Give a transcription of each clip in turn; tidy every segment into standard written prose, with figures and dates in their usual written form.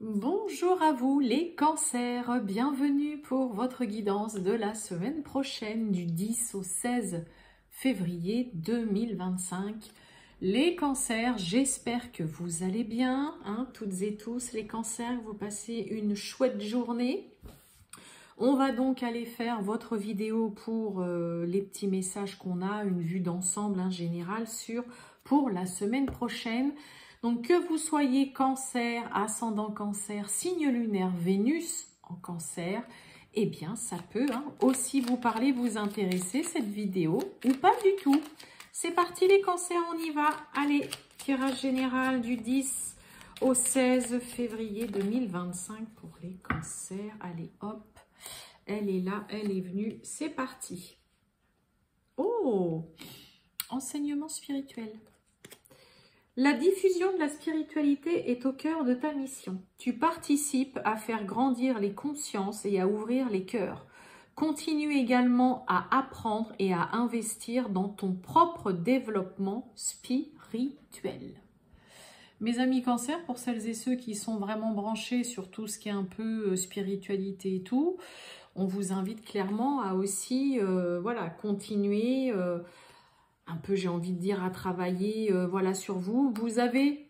Bonjour à vous les cancers, bienvenue pour votre guidance de la semaine prochaine du 10 au 16 février 2025. Les cancers, j'espère que vous allez bien, toutes et tous les cancers, vous passez une chouette journée. On va donc aller faire votre vidéo pour les petits messages qu'on a, une vue d'ensemble générale pour la semaine prochaine. Donc que vous soyez cancer, ascendant cancer, signe lunaire Vénus en cancer, eh bien ça peut aussi vous parler, vous intéresser cette vidéo ou pas du tout. C'est parti les cancers, on y va. Allez, tirage général du 10 au 16 février 2025 pour les cancers. Allez hop, elle est là, elle est venue, c'est parti. Oh, enseignement spirituel. La diffusion de la spiritualité est au cœur de ta mission. Tu participes à faire grandir les consciences et à ouvrir les cœurs. Continue également à apprendre et à investir dans ton propre développement spirituel. Mes amis cancer, pour celles et ceux qui sont vraiment branchés sur tout ce qui est un peu spiritualité et tout, on vous invite clairement à aussi continuer un peu, j'ai envie de dire, à travailler sur vous. Vous avez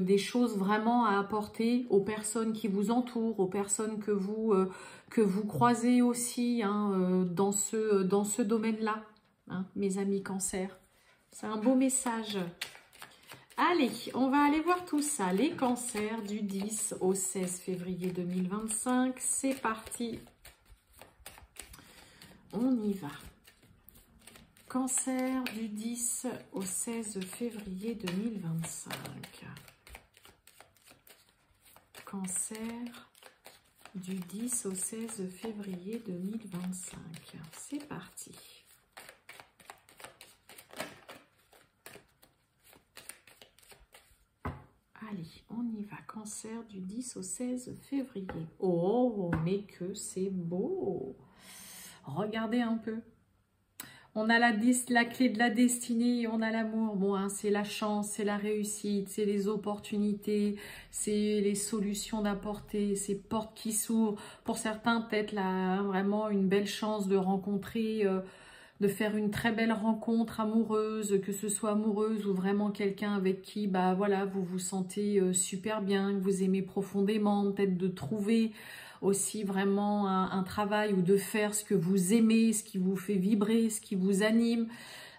des choses vraiment à apporter aux personnes qui vous entourent, aux personnes que vous croisez aussi dans ce domaine-là, mes amis cancer. C'est un beau message. Allez, on va aller voir tout ça. Les cancers du 10 au 16 février 2025. C'est parti. On y va. Cancer du 10 au 16 février 2025. Cancer du 10 au 16 février 2025. C'est parti. Allez, on y va. Cancer du 10 au 16 février. Oh, mais que c'est beau! Regardez un peu. On a la clé de la destinée, on a l'amour. Bon, c'est la chance, c'est la réussite, c'est les opportunités, c'est les solutions d'apporter, ces portes qui s'ouvrent. Pour certains, peut-être là, vraiment une belle chance de rencontrer, de faire une très belle rencontre amoureuse, que ce soit amoureuse ou vraiment quelqu'un avec qui, vous vous sentez super bien, que vous aimez profondément, peut-être de trouver aussi vraiment un travail ou de faire ce que vous aimez, ce qui vous fait vibrer, ce qui vous anime.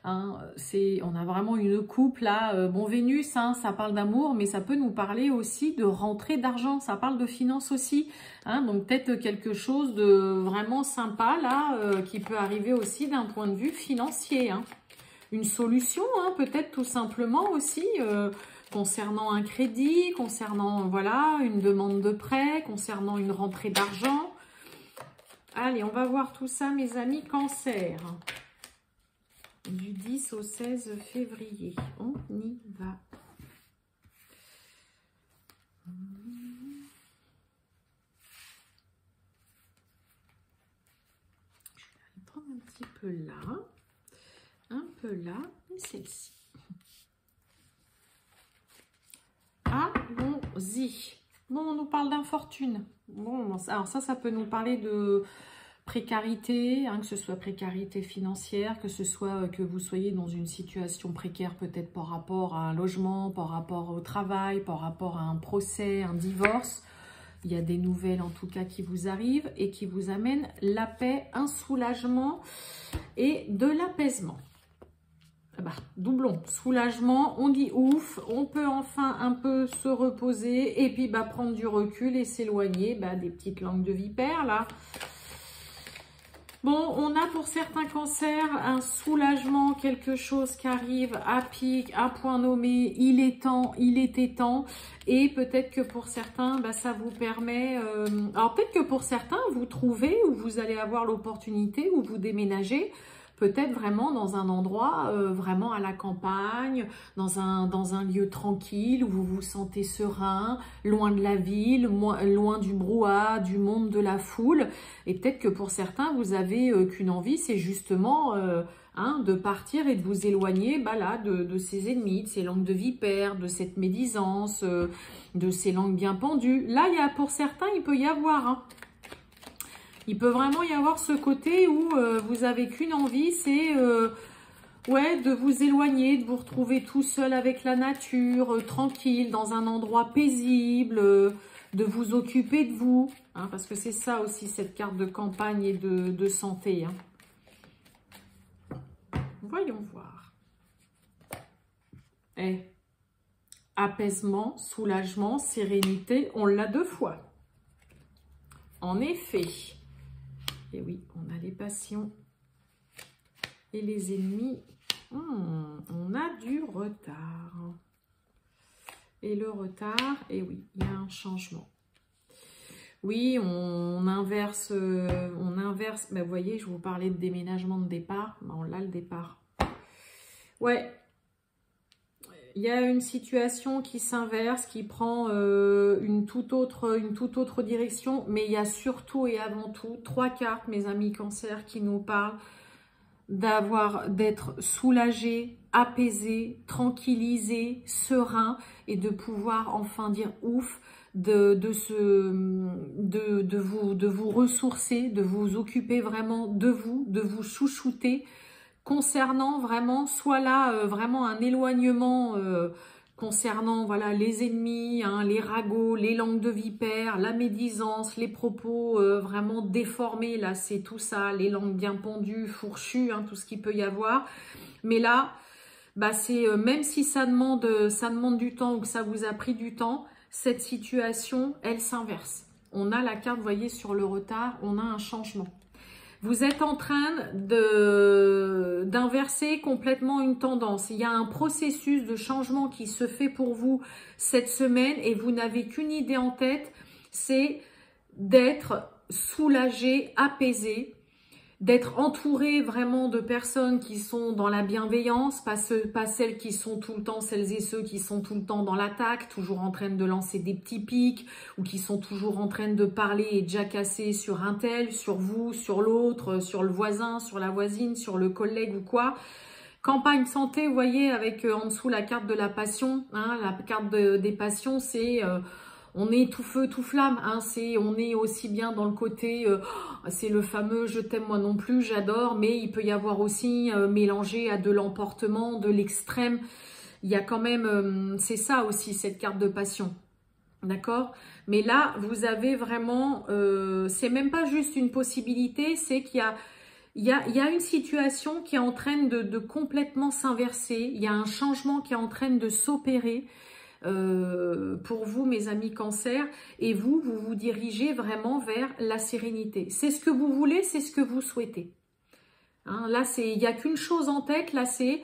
On a vraiment une coupe là. Bon, Vénus, ça parle d'amour, mais ça peut nous parler aussi de rentrée d'argent. Ça parle de finances aussi. Donc peut-être quelque chose de vraiment sympa là, qui peut arriver aussi d'un point de vue financier. Une solution, peut-être tout simplement aussi. Concernant un crédit, concernant une demande de prêt, concernant une rentrée d'argent. Allez, on va voir tout ça, mes amis cancer. Du 10 au 16 février. On y va. Je vais prendre un petit peu là, et celle-ci. Allons-y. Bon, on nous parle d'infortune. Bon, alors ça peut nous parler de précarité, que ce soit précarité financière, que ce soit que vous soyez dans une situation précaire peut-être par rapport à un logement, par rapport au travail, par rapport à un procès, un divorce. Il y a des nouvelles en tout cas qui vous arrivent et qui vous amènent la paix, un soulagement et de l'apaisement. Doublon, soulagement, on dit ouf, on peut enfin un peu se reposer et puis prendre du recul et s'éloigner des petites langues de vipère là. Bon, on a pour certains cancers un soulagement, quelque chose qui arrive à pic, à point nommé, il était temps. Et peut-être que pour certains, ça vous permet... alors peut-être que pour certains, vous trouvez ou vous allez avoir l'opportunité ou vous déménagez peut-être vraiment dans un endroit vraiment à la campagne, dans un lieu tranquille où vous vous sentez serein, loin de la ville, loin du brouhaha, du monde, de la foule. Et peut-être que pour certains, vous avez qu'une envie, c'est justement hein, de partir et de vous éloigner là, de ces ennemis, de ces langues de vipère, de cette médisance, de ces langues bien pendues. Là, pour certains, il peut y avoir... Hein, il peut vraiment y avoir ce côté où vous avez qu'une envie, c'est ouais, de vous éloigner, de vous retrouver tout seul avec la nature, tranquille, dans un endroit paisible, de vous occuper de vous, hein, parce que c'est ça aussi cette carte de campagne et de santé. Hein. Voyons voir. Apaisement, soulagement, sérénité, on l'a 2 fois. En effet. Et oui, on a les passions et les ennemis. On a du retard. Et le retard, et oui, il y a un changement. Oui, on inverse, ben, vous voyez, je vous parlais de déménagement de départ, ben, on a le départ. Ouais, il y a une situation qui s'inverse, qui prend une toute autre direction, mais il y a surtout et avant tout 3 cartes, mes amis Cancer, qui nous parlent d'être soulagé, apaisé, tranquillisé, serein et de pouvoir enfin dire ouf, de vous ressourcer, de vous occuper vraiment de vous chouchouter concernant vraiment, soit là vraiment un éloignement concernant voilà les ennemis, hein, les ragots, les langues de vipère, la médisance, les propos vraiment déformés, là c'est tout ça, les langues bien pendues, fourchues, hein, tout ce qu'il peut y avoir. Mais là, bah, c'est même si ça demande du temps ou que ça vous a pris du temps, cette situation, elle s'inverse. On a la carte, vous voyez, sur le retard, on a un changement. Vous êtes en train d'inverser complètement une tendance. Il y a un processus de changement qui se fait pour vous cette semaine et vous n'avez qu'une idée en tête, c'est d'être soulagé, apaisé, d'être entouré vraiment de personnes qui sont dans la bienveillance, pas celles qui sont tout le temps, celles et ceux qui sont tout le temps dans l'attaque, toujours en train de lancer des petits pics, ou qui sont toujours en train de parler et de jacasser sur un tel, sur vous, sur l'autre, sur le voisin, sur la voisine, sur le collègue ou quoi. Campagne santé, vous voyez, avec en dessous la carte de la passion, hein, la carte des passions, c'est... on est tout feu, tout flamme, hein, on est aussi bien dans le côté, c'est le fameux « je t'aime moi non plus, j'adore », mais il peut y avoir aussi mélangé à de l'emportement, de l'extrême. Il y a quand même, c'est ça aussi cette carte de passion, d'accord? Mais là, vous avez vraiment, c'est même pas juste une possibilité, c'est qu'il y a une situation qui est en train de complètement s'inverser, il y a un changement qui est en train de s'opérer, pour vous mes amis Cancer, et vous vous dirigez vraiment vers la sérénité. C'est ce que vous voulez, c'est ce que vous souhaitez, hein, là il n'y a qu'une chose en tête, là c'est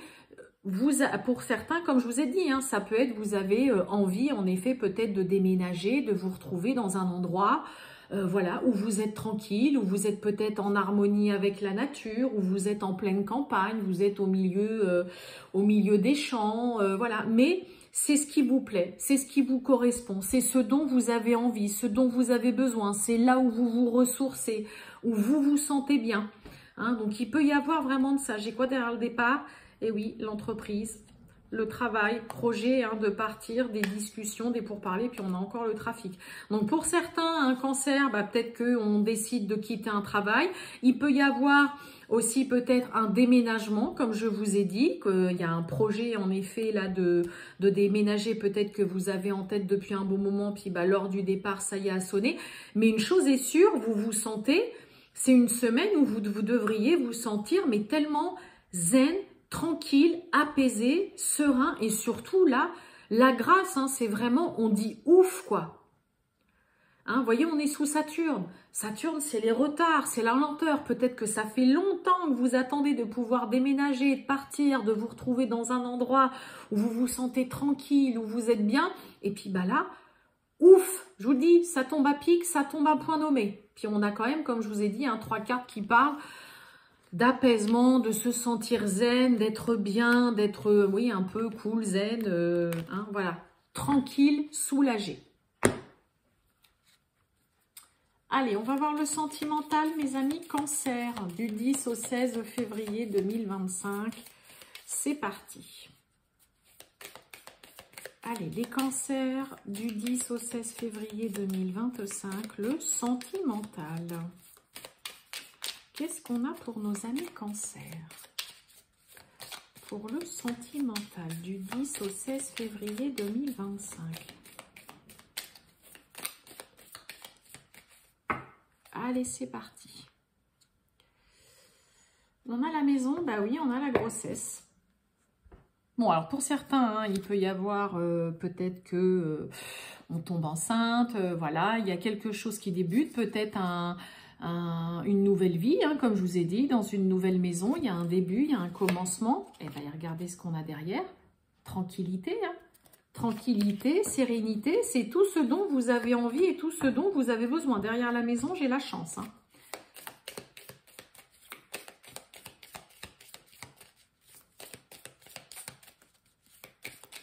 vous, pour certains, comme je vous ai dit, hein, ça peut être, vous avez envie en effet peut-être de déménager, de vous retrouver dans un endroit voilà, où vous êtes tranquille, où vous êtes peut-être en harmonie avec la nature, où vous êtes en pleine campagne, vous êtes au milieu des champs, voilà, mais c'est ce qui vous plaît, c'est ce qui vous correspond, c'est ce dont vous avez envie, ce dont vous avez besoin, c'est là où vous vous ressourcez, où vous vous sentez bien. Hein, donc, il peut y avoir vraiment de ça. J'ai quoi derrière le départ? Et oui, l'entreprise, le travail, projet hein, de partir, des discussions, des pourparlers, puis on a encore le trafic. Donc, pour certains, un Cancer, bah, peut-être qu'on décide de quitter un travail. Il peut y avoir aussi peut-être un déménagement, comme je vous ai dit, qu'il y a un projet en effet là de déménager, peut-être que vous avez en tête depuis un bon moment, puis bah, lors du départ, ça y est, a sonné. Mais une chose est sûre, vous vous sentez, c'est une semaine où vous devriez vous sentir mais tellement zen, tranquille, apaisé, serein et surtout là, la grâce, hein, c'est vraiment, on dit ouf quoi. Hein, vous voyez, on est sous Saturne. Saturne, c'est les retards, c'est la lenteur. Peut-être que ça fait longtemps que vous attendez de pouvoir déménager, de partir, de vous retrouver dans un endroit où vous vous sentez tranquille, où vous êtes bien. Et puis bah là, ouf, je vous dis, ça tombe à pic, ça tombe à point nommé. Puis on a quand même, comme je vous ai dit, hein, 3 cartes qui parlent d'apaisement, de se sentir zen, d'être bien, d'être, oui, un peu cool, zen, hein, voilà, tranquille, soulagé. Allez, on va voir le sentimental, mes amis Cancer, du 10 au 16 février 2025. C'est parti. Allez, les cancers du 10 au 16 février 2025, le sentimental. Qu'est-ce qu'on a pour nos amis cancers? Pour le sentimental du 10 au 16 février 2025. Allez, c'est parti. On a la maison, bah oui, on a la grossesse. Bon, alors pour certains, hein, il peut y avoir peut-être que on tombe enceinte, voilà, il y a quelque chose qui débute, peut-être une nouvelle vie, hein, comme je vous ai dit, dans une nouvelle maison, il y a un début, il y a un commencement. Et bien, regardez ce qu'on a derrière. Tranquillité, hein. Tranquillité, sérénité, c'est tout ce dont vous avez envie et tout ce dont vous avez besoin. Derrière la maison, j'ai la chance, hein.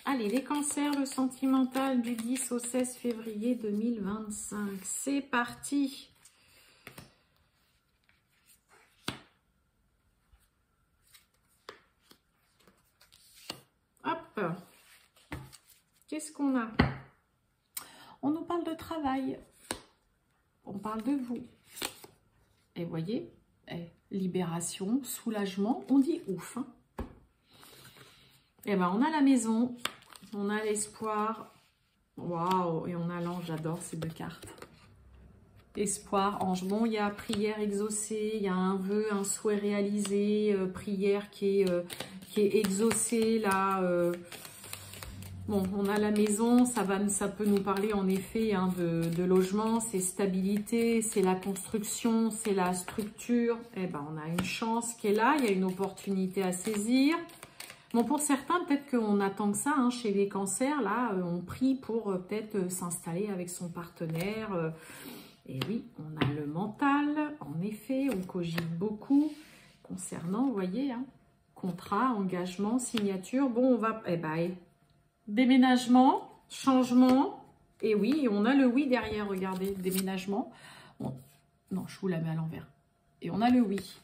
Allez, les cancers, le sentimental du 10 au 16 février 2025. C'est parti. Hop. Qu'est-ce qu'on a? On nous parle de travail. On parle de vous. Et voyez, libération, soulagement, on dit ouf, hein. Et ben on a la maison. On a l'espoir, waouh, et on a l'ange, j'adore ces deux cartes. Espoir, ange, bon, il y a prière exaucée, il y a un vœu, un souhait réalisé, prière qui est exaucée, là. Bon, on a la maison, ça peut nous parler en effet, hein, de logement, c'est stabilité, c'est la construction, c'est la structure. Eh ben, on a une chance qui est là, il y a une opportunité à saisir. Bon, pour certains, peut-être qu'on attend que ça, hein, chez les cancers, là, on prie pour peut-être s'installer avec son partenaire. Et oui, on a le mental, en effet, on cogite beaucoup concernant, vous voyez, hein, contrat, engagement, signature. Bon, on va, déménagement, changement, et oui, on a le oui derrière, regardez, déménagement. Non, je vous la mets à l'envers. Et on a le oui.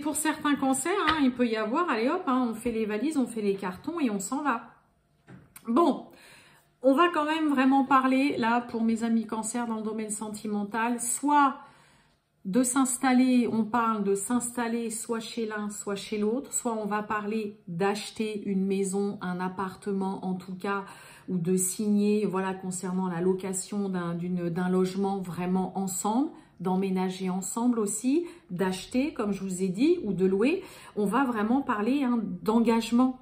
Pour certains cancers, hein, il peut y avoir, allez hop, hein, on fait les valises, on fait les cartons et on s'en va. Bon, on va quand même vraiment parler, là, pour mes amis cancers dans le domaine sentimental, soit de s'installer, on parle de s'installer soit chez l'un, soit chez l'autre, soit on va parler d'acheter une maison, un appartement en tout cas, ou de signer, voilà, concernant la location d'un logement vraiment ensemble, d'emménager ensemble aussi, d'acheter, comme je vous ai dit, ou de louer. On va vraiment parler, hein, d'engagement.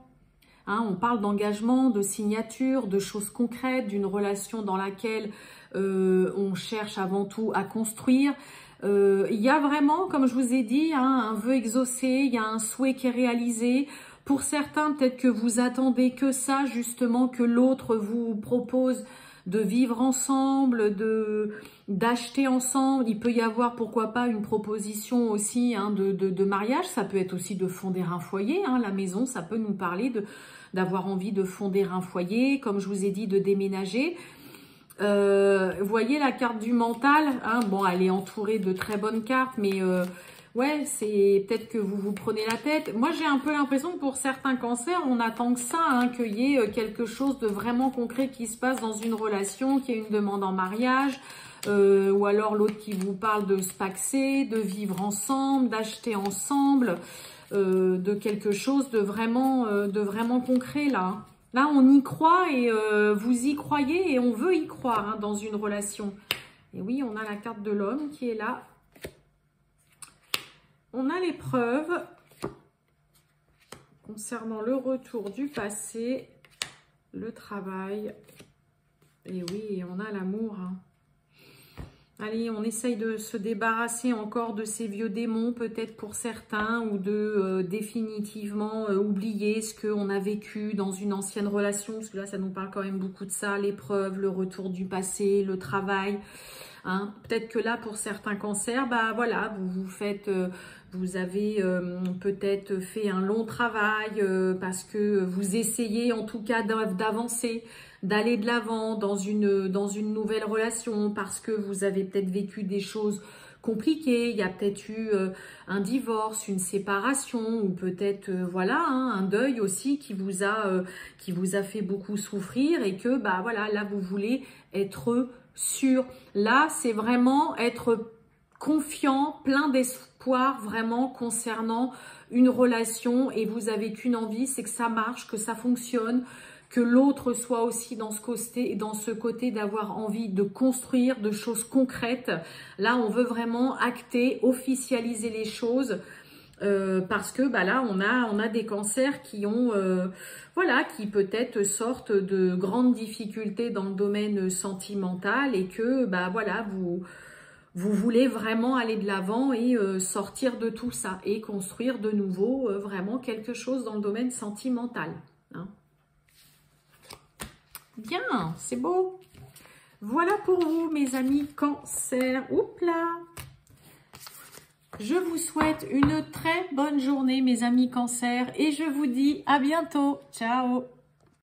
Hein, on parle d'engagement, de signature, de choses concrètes, d'une relation dans laquelle on cherche avant tout à construire. Il y a vraiment, comme je vous ai dit, hein, un vœu exaucé, il y a un souhait qui est réalisé. Pour certains, peut-être que vous attendez que ça, justement, que l'autre vous propose de vivre ensemble, d'acheter ensemble. Il peut y avoir, pourquoi pas, une proposition aussi, hein, de mariage. Ça peut être aussi de fonder un foyer. Hein. La maison, ça peut nous parler d'avoir envie de fonder un foyer, comme je vous ai dit, de déménager. Vous voyez la carte du mental, hein, bon, elle est entourée de très bonnes cartes, mais ouais, c'est peut-être que vous vous prenez la tête. Moi, j'ai un peu l'impression que pour certains cancers, on attend que ça, hein, qu'il y ait quelque chose de vraiment concret qui se passe dans une relation, qu'il y ait une demande en mariage, ou alors l'autre qui vous parle de se paxer, de vivre ensemble, d'acheter ensemble, de quelque chose de vraiment concret, là. Là, on y croit et vous y croyez et on veut y croire, hein, dans une relation. Et oui, on a la carte de l'homme qui est là. On a l'épreuve concernant le retour du passé, le travail. Et oui, et on a l'amour, hein. Allez, on essaye de se débarrasser encore de ces vieux démons, peut-être pour certains, ou de définitivement oublier ce qu'on a vécu dans une ancienne relation, parce que là, ça nous parle quand même beaucoup de ça, l'épreuve, le retour du passé, le travail. Hein. Peut-être que là, pour certains cancers, bah voilà, vous avez peut-être fait un long travail parce que vous essayez en tout cas d'avancer d'aller de l'avant dans une nouvelle relation parce que vous avez peut-être vécu des choses compliquées. Il y a peut-être eu un divorce, une séparation ou peut-être voilà un deuil aussi qui vous a fait beaucoup souffrir et que bah voilà, là vous voulez être sûr. Là, c'est vraiment être confiant, plein d'espoir vraiment concernant une relation et vous avez qu'une envie, c'est que ça marche, que ça fonctionne, que l'autre soit aussi dans ce côté d'avoir envie de construire de choses concrètes. Là, on veut vraiment acter, officialiser les choses parce que bah là, on a des cancers qui ont voilà, qui peut-être sortent de grandes difficultés dans le domaine sentimental et que bah voilà, vous voulez vraiment aller de l'avant et sortir de tout ça et construire de nouveau vraiment quelque chose dans le domaine sentimental. Hein. Bien, c'est beau. Voilà pour vous, mes amis Cancer. Oups là. Je vous souhaite une très bonne journée, mes amis Cancer, et je vous dis à bientôt. Ciao.